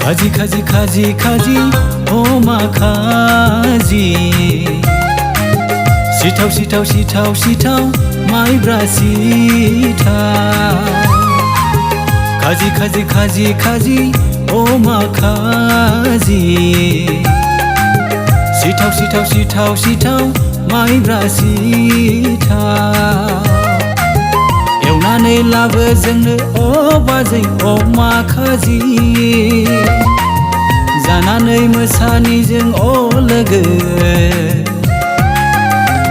खाजि खाजि खाजि खाजि अमा खाजि सिथाव सिथाव सिथाव सिथाव माइब्रा सिथाव खाजि खाजि खाजि खाजि अमा खाजि सिथाव सिथाव सिथाव सिथाव माइब्रा सिथाव एवनानै लाबो जोंनो अ बाजै अमा खाजि जानानै मोसानिजों अ लोगो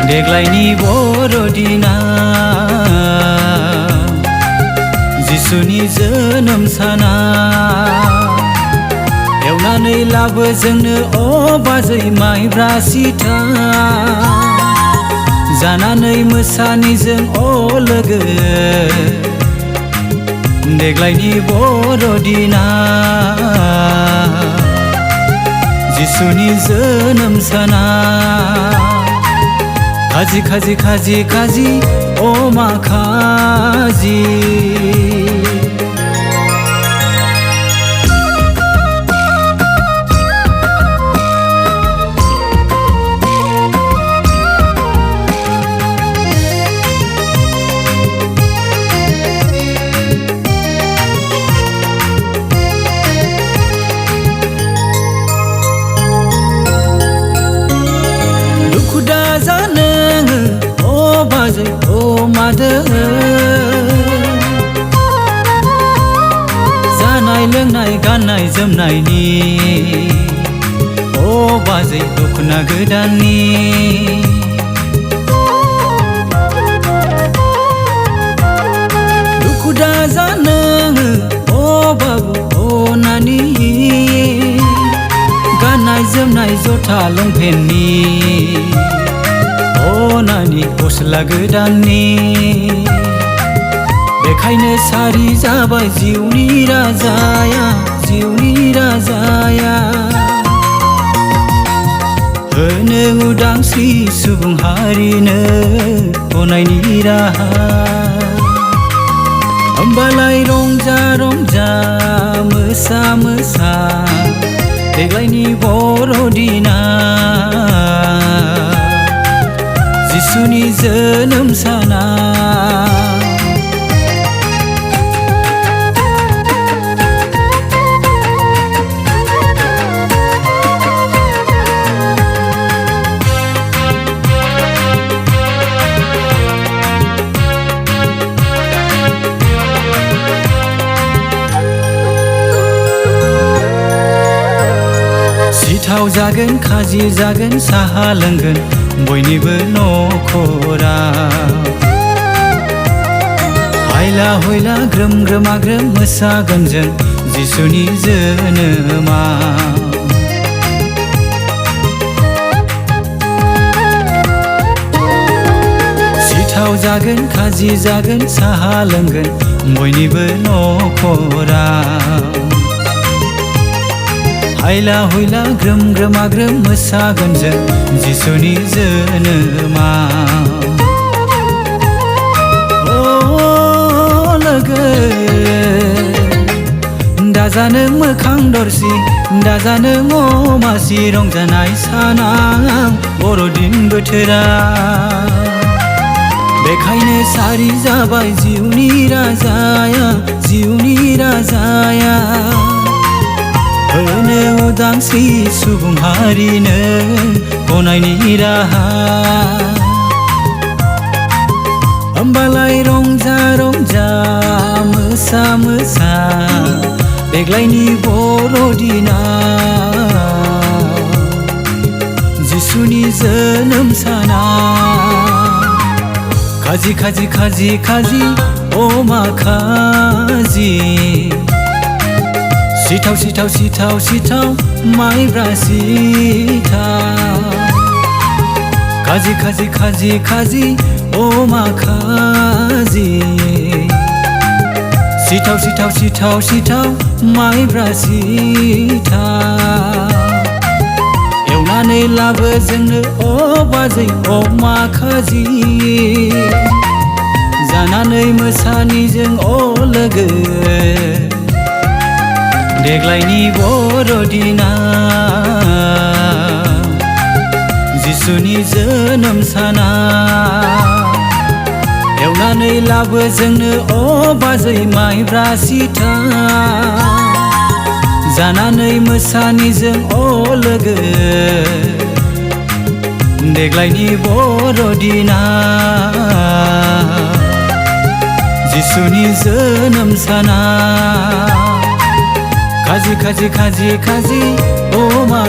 देग्लायनि बर'दिना जिसुनि जोनोम साना एवनानै लाबो जोंनो अ बाजै माइब्रा सिथाव जानानै मोसानिजों अ लोगो देग्लायनि बर'दिना जिसुनि जोनोम साना खाजि खाजि खाजि खाजि अमा खाजि जानाय लोंनाय गाननाय जोमनायनि अ बाजै दखना गोदाननि दुखु दाजा नोङो अ बाबु अ नानि गाननाय जोमनाय जथा लंपेन्टनि अ नानि गस्ला गोदाननि बेखायनो सारि जाबाय जिउनि राजाया होनो उदांस्रि सुबुं हारिनो गनायनि राहा होमबालाय रंजा रंजा मोसा मोसा देग्लायनि बर'दिना जिसुनि जोनोम साना सिथाव जागोन खाजि जागोन साहा लोंगोन बयनिबो न'खराव हायला हुइला ग्रोम ग्रोमा ग्रोम मोसागोन जों जिसुनि जोनोमाव सिथाव जागोन खाजि जागोन साहा लोंगोन बयनिबो न'खराव हायला हुइला ग्रोम ग्रोमा ग्रोम मोसागोन जों जिसुनि जोनोमाव अ लोगो दाजानो मोखां दरसि दाजानो अमासि रंजानाय साना बर'दिन बोथोरा बेखायनो सारि जाबाय जिउनि राजाया होनो उदांस्रि सुबुं हारिनो गनायनि राहा होमबालाय रंजा रंजा मोसा मोसा देग्लायनि बर'दिना जिसुनि जोनोम साना खाजि खाजि खाजि खाजि अमा खाजि सिथाव सिथाव सिथाव सिथाव माइब्रा सिथाव खाजि खाजि खाजि खाजि अमा खाजि सिथाव सिथाव सिथाव सिथाव माइब्रा सिथाव एवनानै लाबो जोंनो अ बाजै अमा खाजि जानानै मोसानिजों अ लोगो देग्लायनि बर'दिना जिसुनि जोनोम साना एवनानै लाबो जोंनो अ बाजै माइब्रा सिथा जानानै मोसानि जों अ लोगो देग्लायनि बर'दिना जिसुनि जोनोम साना खाजि खाजि खाजि खाजि अ मा